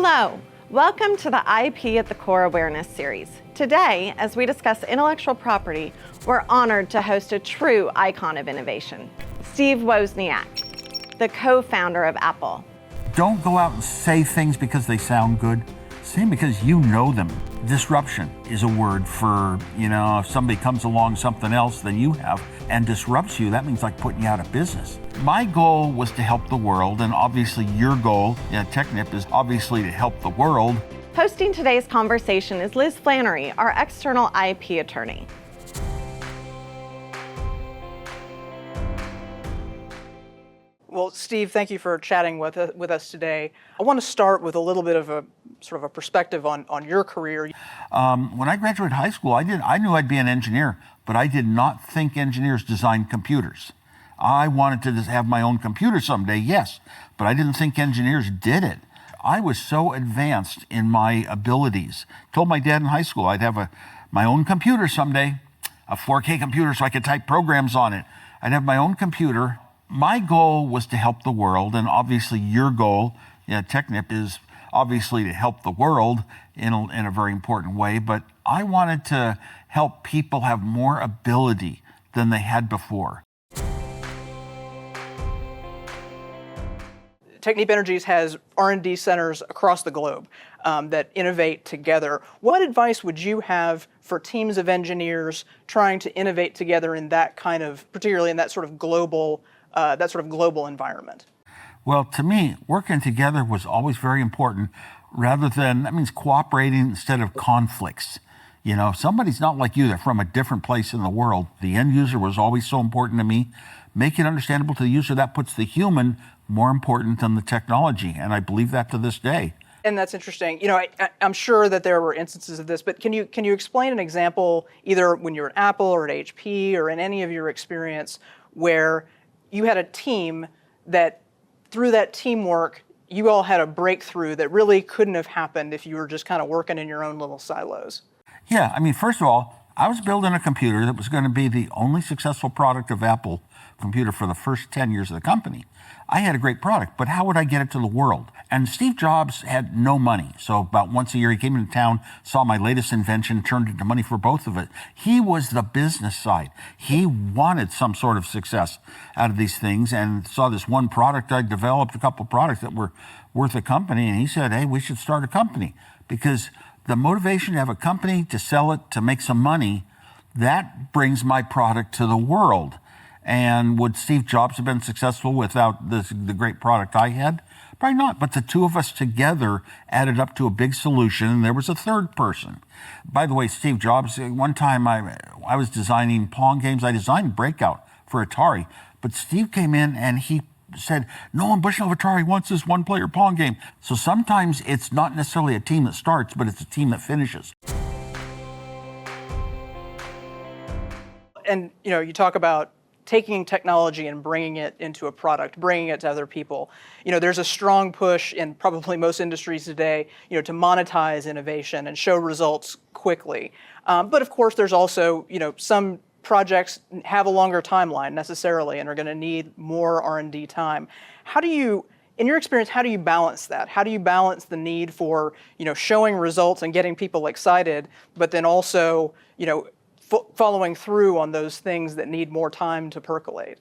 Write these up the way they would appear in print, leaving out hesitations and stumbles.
Hello, welcome to the IP at the Core Awareness series. Today, as we discuss intellectual property, we're honored to host a true icon of innovation, Steve Wozniak, the co-founder of Apple. Don't go out and say things because they sound good. Say them because you know them. Disruption is a word for, if somebody comes along something else than you have and disrupts you, that means like putting you out of business. My goal was to help the world, and obviously your goal at Technip is obviously to help the world. Hosting today's conversation is Liz Flannery, our external IP attorney. Well, Steve, thank you for chatting with us today. I want to start with a little bit of a sort of a perspective on your career. When I graduated high school, I knew I'd be an engineer, but I did not think engineers designed computers. I wanted to just have my own computer someday, yes, but I didn't think engineers did it. I was so advanced in my abilities. Told my dad in high school I'd have my own computer someday, a 4K computer so I could type programs on it. I'd have my own computer. My goal was to help the world, and obviously your goal, Technip, is obviously to help the world in a very important way, but I wanted to help people have more ability than they had before. Technip Energies has R&D centers across the globe that innovate together. What advice would you have for teams of engineers trying to innovate together in that kind of, particularly in that sort of global environment? Well, to me, working together was always very important. That means cooperating instead of conflicts. If somebody's not like you, they're from a different place in the world. The end user was always so important to me. Make it understandable to the user. That puts the human more important than the technology, and I believe that to this day. And that's interesting. I'm sure that there were instances of this, but can you explain an example, either when you were at Apple or at HP or in any of your experience, where you had a team that, through that teamwork, you all had a breakthrough that really couldn't have happened if you were just kind of working in your own little silos? Yeah, first of all, I was building a computer that was going to be the only successful product of Apple computer for the first 10 years of the company. I had a great product, but how would I get it to the world? And Steve Jobs had no money. So about once a year, he came into town, saw my latest invention, turned it into money for both of it. He was the business side. He wanted some sort of success out of these things and saw this one product I developed, a couple of products that were worth a company. And he said, hey, we should start a company, because the motivation to have a company, to sell it, to make some money, that brings my product to the world. And would Steve Jobs have been successful without the great product I had? Probably not, but the two of us together added up to a big solution, and there was a third person. By the way, Steve Jobs, one time I was designing Pong games. I designed Breakout for Atari, but Steve came in and he said, Nolan Bushnell of Atari wants this one-player Pong game. So sometimes it's not necessarily a team that starts, but it's a team that finishes. And you talk about taking technology and bringing it into a product, bringing it to other people. There's a strong push in probably most industries today, to monetize innovation and show results quickly. But of course, there's also, some projects have a longer timeline necessarily and are going to need more R&D time. In your experience, how do you balance that? How do you balance the need for, showing results and getting people excited, but then also, following through on those things that need more time to percolate?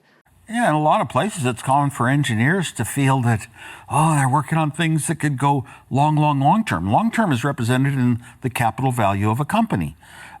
Yeah, in a lot of places, it's common for engineers to feel that, they're working on things that could go long term. Long term is represented in the capital value of a company.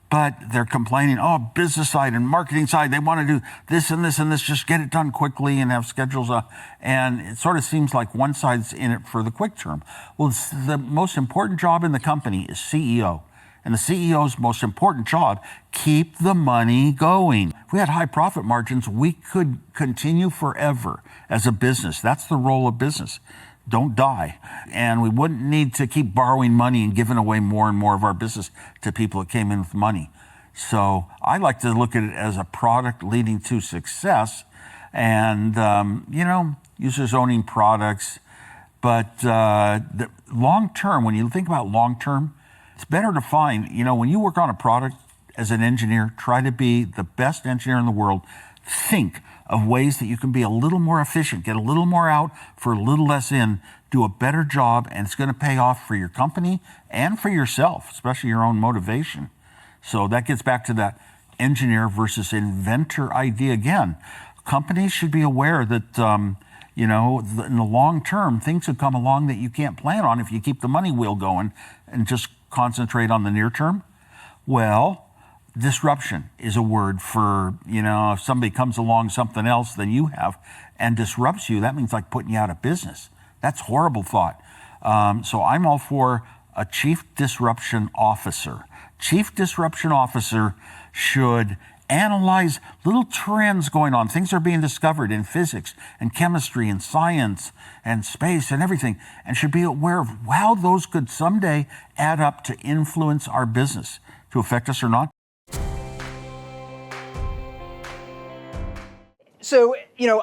But they're complaining, business side and marketing side, they want to do this and this and this, just get it done quickly and have schedules. And it sort of seems like one side's in it for the quick term. Well, the most important job in the company is CEO. And the CEO's most important job, keep the money going. If we had high profit margins, we could continue forever as a business. That's the role of business. Don't die. And we wouldn't need to keep borrowing money and giving away more and more of our business to people that came in with money. So I like to look at it as a product leading to success and, users owning products. But the long term, when you think about long term, it's better to find, when you work on a product as an engineer, try to be the best engineer in the world. Think of ways that you can be a little more efficient, get a little more out for a little less in, do a better job, and it's going to pay off for your company and for yourself, especially your own motivation. So that gets back to that engineer versus inventor idea again. Companies should be aware that, in the long term, things could come along that you can't plan on if you keep the money wheel going and just concentrate on the near term. Well, disruption is a word for, if somebody comes along something else than you have and disrupts you, that means like putting you out of business. That's a horrible thought. So I'm all for a chief disruption officer. Chief disruption officer should analyze little trends going on. Things are being discovered in physics and chemistry and science and space and everything, and should be aware of how those could someday add up to influence our business, to affect us or not. So,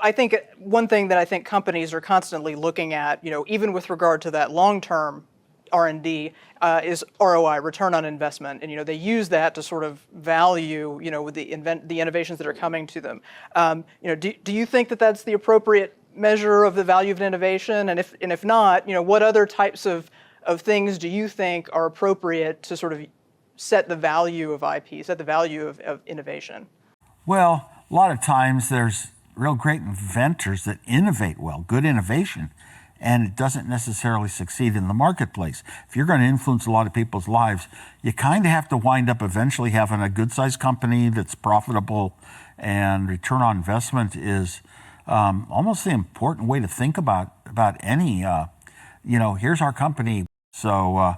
I think one thing that I think companies are constantly looking at, even with regard to that long-term R&D, is ROI, return on investment, and they use that to sort of value, with the innovations that are coming to them. Do you think that that's the appropriate measure of the value of an innovation? And if not, what other types of things do you think are appropriate to sort of set the value of IP, set the value of innovation? Well, a lot of times there's real great inventors that innovate well, good innovation, and it doesn't necessarily succeed in the marketplace. If you're going to influence a lot of people's lives, you kind of have to wind up eventually having a good-sized company that's profitable, and return on investment is almost the important way to think about any, here's our company. So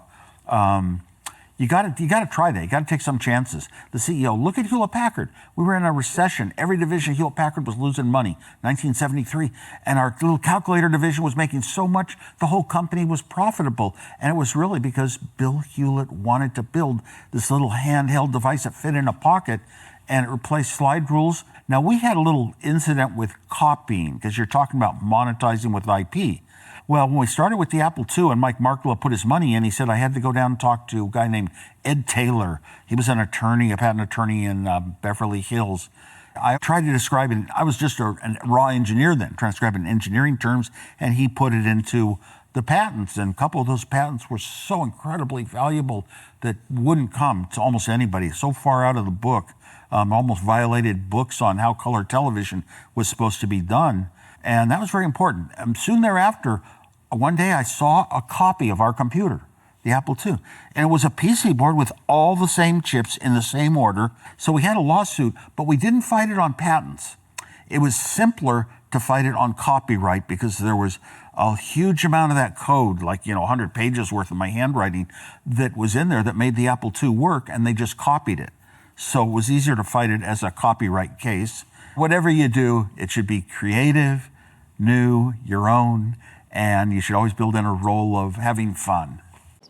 you got to try that. You got to take some chances. The CEO, look at Hewlett Packard. We were in a recession. Every division of Hewlett Packard was losing money. 1973, and our little calculator division was making so much, the whole company was profitable. And it was really because Bill Hewlett wanted to build this little handheld device that fit in a pocket, and it replaced slide rules. Now, we had a little incident with copying, because you're talking about monetizing with IP. Well, when we started with the Apple II and Mike Markkula put his money in, he said, I had to go down and talk to a guy named Ed Taylor. He was an attorney, a patent attorney in Beverly Hills. I tried to describe it. I was just a raw engineer then, trying to describe it in engineering terms, and he put it into the patents. And a couple of those patents were so incredibly valuable that wouldn't come to almost anybody. So far out of the book, almost violated books on how color television was supposed to be done. And that was very important. Soon thereafter, one day I saw a copy of our computer, the Apple II, and it was a PC board with all the same chips in the same order. So we had a lawsuit, but we didn't fight it on patents. It was simpler to fight it on copyright because there was a huge amount of that code, like 100 pages worth of my handwriting that was in there that made the Apple II work, and they just copied it. So it was easier to fight it as a copyright case. Whatever you do, it should be creative, new, your own, and you should always build in a role of having fun.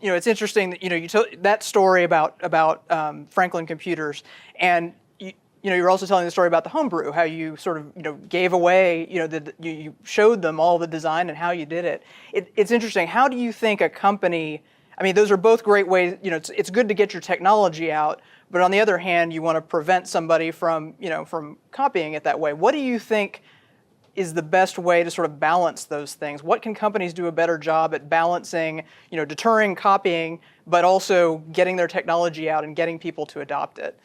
It's interesting that you told that story about Franklin Computers, and you're also telling the story about the homebrew, how you sort of gave away, you showed them all the design and how you did it. It's interesting. How do you think a company? I mean, those are both great ways. It's good to get your technology out, but on the other hand, you want to prevent somebody from copying it that way. What do you think is the best way to sort of balance those things? What can companies do a better job at balancing, deterring copying, but also getting their technology out and getting people to adopt it?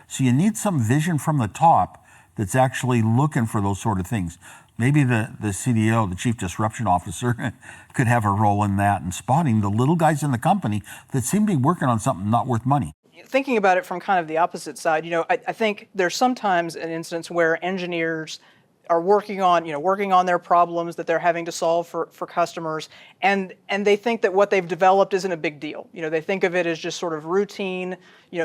So you need some vision from the top that's actually looking for those sort of things. Maybe the CDO, the Chief Disruption Officer, could have a role in that and spotting the little guys in the company that seem to be working on something not worth money. Thinking about it from kind of the opposite side, I think there's sometimes an instance where engineers are working on their problems that they're having to solve for customers, and they think that what they've developed isn't a big deal. They think of it as just sort of routine,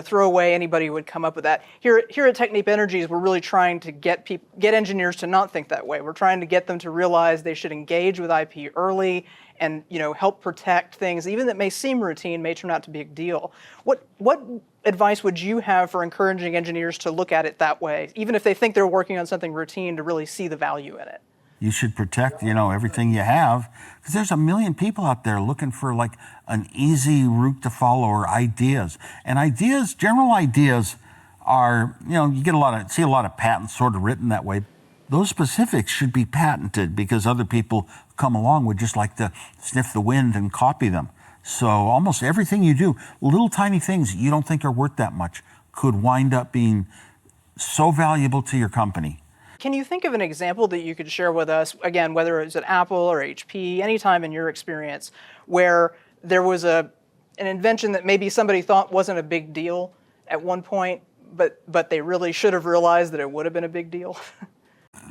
throw away, anybody would come up with that. Here at Technip Energies, we're really trying to get engineers to not think that way. We're trying to get them to realize they should engage with IP early and help protect things, even that may seem routine, may turn out to be a big deal. What advice would you have for encouraging engineers to look at it that way, even if they think they're working on something routine, to really see the value in it? You should protect, everything you have, because there's a million people out there looking for like an easy route to follow or ideas. And general ideas are, you get see a lot of patents sort of written that way. those specifics should be patented because other people come along would just like to sniff the wind and copy them. So almost everything you do, little tiny things you don't think are worth that much, could wind up being so valuable to your company. Can you think of an example that you could share with us, again, whether it's at Apple or HP, anytime in your experience, where there was an invention that maybe somebody thought wasn't a big deal at one point, but they really should have realized that it would have been a big deal?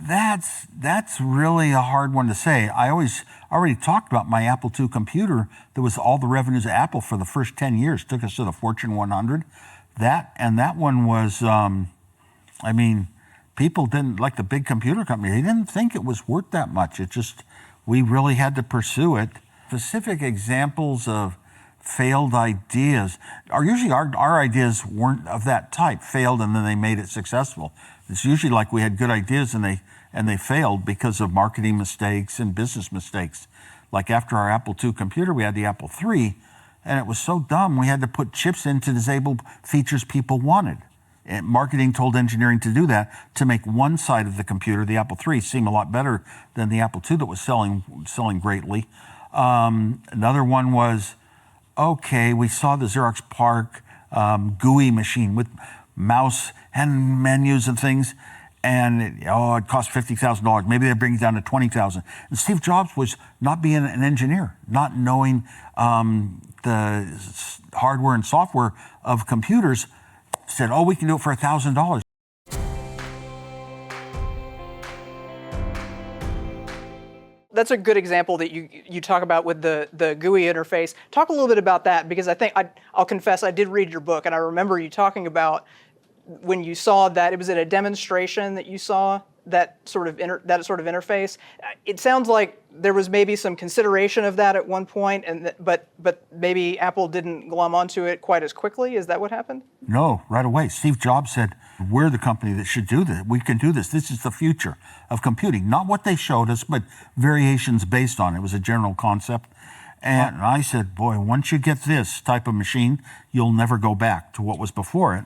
That's really a hard one to say. I already talked about my Apple II computer that was all the revenues of Apple for the first 10 years, took us to the Fortune 100. That one was, people didn't, like the big computer company, they didn't think it was worth that much. It just, we really had to pursue it. Specific examples of failed ideas are usually our ideas weren't of that type, failed and then they made it successful. It's usually like we had good ideas and they failed because of marketing mistakes and business mistakes. Like after our Apple II computer, we had the Apple III, and it was so dumb we had to put chips in to disable features people wanted. And marketing told engineering to do that to make one side of the computer, the Apple III, seem a lot better than the Apple II that was selling greatly. Another one was, okay, we saw the Xerox PARC GUI machine with mouse and menus and things, and it cost $50,000. Maybe they bring it down to $20,000. And Steve Jobs was not being an engineer, not knowing the hardware and software of computers, said, we can do it for $1,000. That's a good example that you talk about with the GUI interface. Talk a little bit about that, because I think, I'll confess, I did read your book, and I remember you talking about when you saw that, it was at a demonstration that you saw that sort of interface. It sounds like there was maybe some consideration of that at one point, but maybe Apple didn't glom onto it quite as quickly. Is that what happened? No, right away. Steve Jobs said, we're the company that should do this. We can do this. This is the future of computing. Not what they showed us, but variations based on it. It was a general concept. And I said, boy, once you get this type of machine, you'll never go back to what was before it.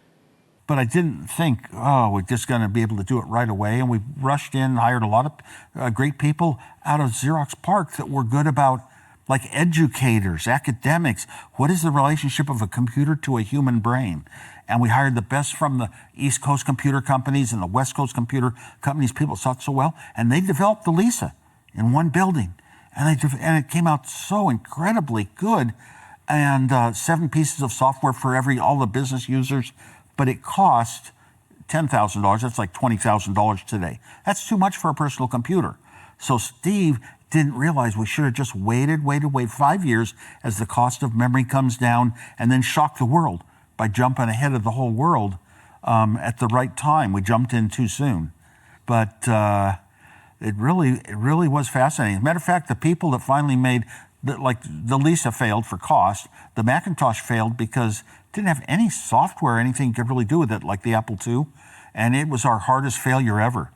But I didn't think, we're just going to be able to do it right away. And we rushed in, hired a lot of great people out of Xerox PARC that were good about, like educators, academics. What is the relationship of a computer to a human brain? And we hired the best from the East Coast computer companies and the West Coast computer companies, people thought so well. And they developed the Lisa in one building. And it came out so incredibly good. And 7 pieces of software for all the business users. But it cost $10,000. That's like $20,000 today. That's too much for a personal computer. So Steve didn't realize we should have just waited 5 years as the cost of memory comes down, and then shock the world by jumping ahead of the whole world at the right time. We jumped in too soon. But it really was fascinating. As a matter of fact, the people that finally made, the Lisa failed for cost. The Macintosh failed because it didn't have any software, anything you could really do with it, like the Apple II. And it was our hardest failure ever.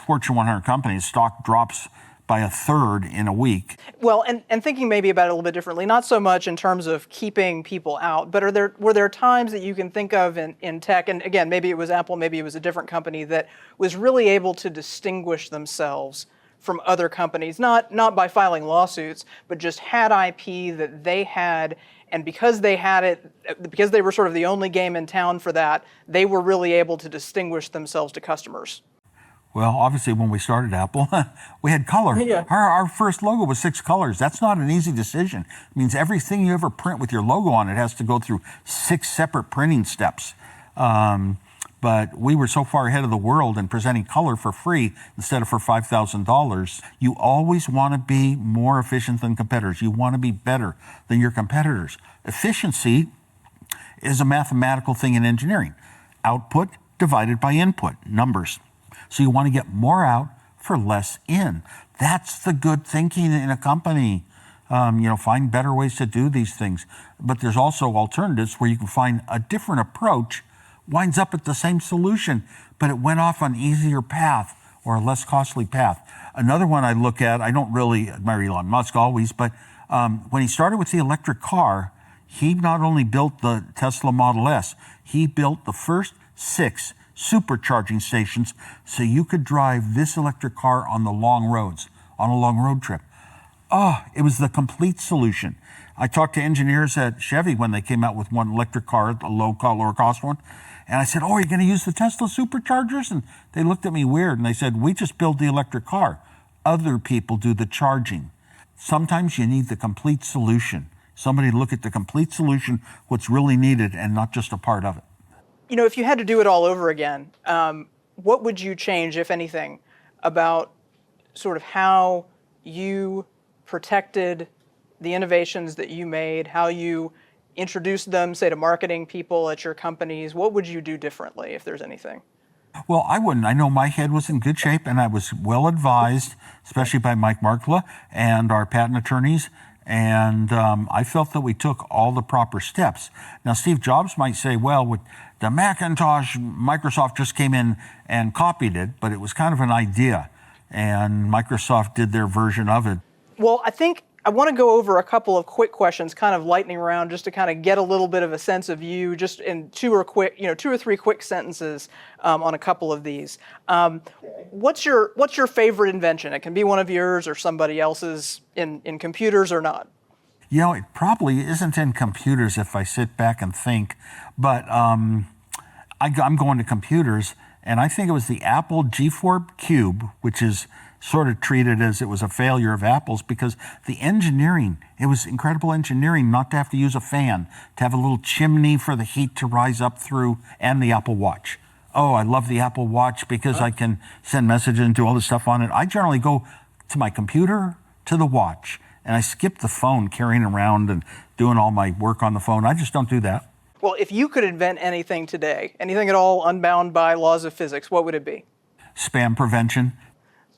Fortune 100 companies, stock drops by a third in a week. Well, and thinking maybe about it a little bit differently, not so much in terms of keeping people out, but were there times that you can think of in tech, and again, maybe it was Apple, maybe it was a different company, that was really able to distinguish themselves from other companies, not by filing lawsuits, but just had IP that they had, and because they had it, because they were sort of the only game in town for that, they were really able to distinguish themselves to customers? Well, obviously, when we started Apple, we had color. Yeah. Our first logo was 6 colors. That's not an easy decision. It means everything you ever print with your logo on it has to go through 6 separate printing steps. But we were so far ahead of the world in presenting color for free instead of for $5,000. You always want to be more efficient than competitors. You want to be better than your competitors. Efficiency is a mathematical thing in engineering. Output divided by input, numbers. So you want to get more out for less in. That's the good thinking in a company. Find better ways to do these things. But there's also alternatives where you can find a different approach, winds up at the same solution, but it went off an easier path or a less costly path. Another one I look at, I don't really admire Elon Musk always, but when he started with the electric car, he not only built the Tesla Model S, he built the first 6 supercharging stations so you could drive this electric car on the long roads, on a long road trip. Oh, it was the complete solution. I talked to engineers at Chevy when they came out with one electric car, a lower cost one. And I said, oh, are you going to use the Tesla superchargers? And they looked at me weird and they said, we just build the electric car. Other people do the charging. Sometimes you need the complete solution. Somebody to look at the complete solution, what's really needed, and not just a part of it. You know, if you had to do it all over again, what would you change, if anything, about sort of how you protected the innovations that you made, how you introduced them, say, to marketing people at your companies? What would you do differently, if there's anything? Well, I wouldn't. I know my head was in good shape, and I was well advised, especially by Mike Markla and our patent attorneys, and I felt that we took all the proper steps. Now, Steve Jobs might say, well, with the Macintosh, Microsoft just came in and copied it, but it was kind of an idea, and Microsoft did their version of it. Well, I think I want to go over a couple of quick questions, kind of lightning round, just to kind of get a little bit of a sense of you, just in two or three quick sentences on a couple of these. What's your favorite invention? It can be one of yours or somebody else's in computers or not. You know, it probably isn't in computers if I sit back and think, but I'm going to computers, and I think it was the Apple G4 Cube, which is sort of treated as it was a failure of Apple's, because the engineering, it was incredible engineering not to have to use a fan, to have a little chimney for the heat to rise up through, and the Apple Watch. Oh, I love the Apple Watch because I can send messages and do all this stuff on it. I generally go to my computer, to the watch, and I skip the phone carrying around and doing all my work on the phone. I just don't do that. Well, if you could invent anything today, anything at all unbound by laws of physics, what would it be? Spam prevention.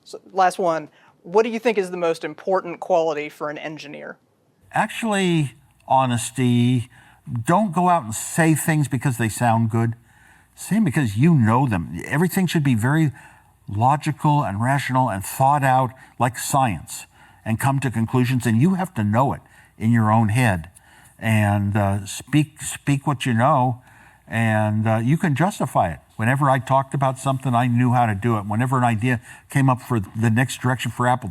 So, last one. What do you think is the most important quality for an engineer? Actually, honesty. Don't go out and say things because they sound good. Say them because you know them. Everything should be very logical and rational and thought out like science, and come to conclusions, and you have to know it in your own head. And speak what you know, and you can justify it. Whenever I talked about something, I knew how to do it. Whenever an idea came up for the next direction for Apple,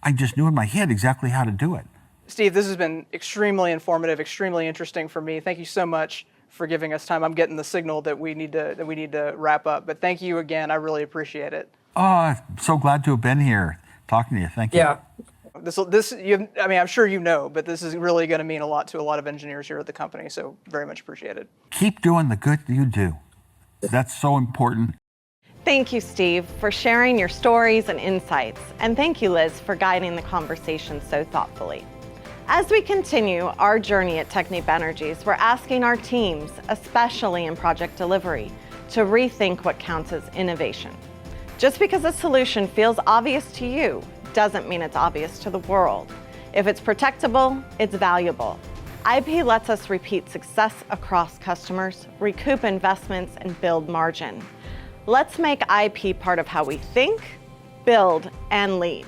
I just knew in my head exactly how to do it. Steve, this has been extremely informative, extremely interesting for me. Thank you so much for giving us time. I'm getting the signal that we need to wrap up. But thank you again. I really appreciate it. Oh, I'm so glad to have been here talking to you. Thank you. Yeah. I'm sure you know, but this is really going to mean a lot to a lot of engineers here at the company. So very much appreciated. Keep doing the good you do. That's so important. Thank you, Steve, for sharing your stories and insights. And thank you, Liz, for guiding the conversation so thoughtfully. As we continue our journey at Technip Energies, we're asking our teams, especially in project delivery, to rethink what counts as innovation. Just because a solution feels obvious to you doesn't mean it's obvious to the world. If it's protectable, it's valuable. IP lets us repeat success across customers, recoup investments, and build margin. Let's make IP part of how we think, build, and lead.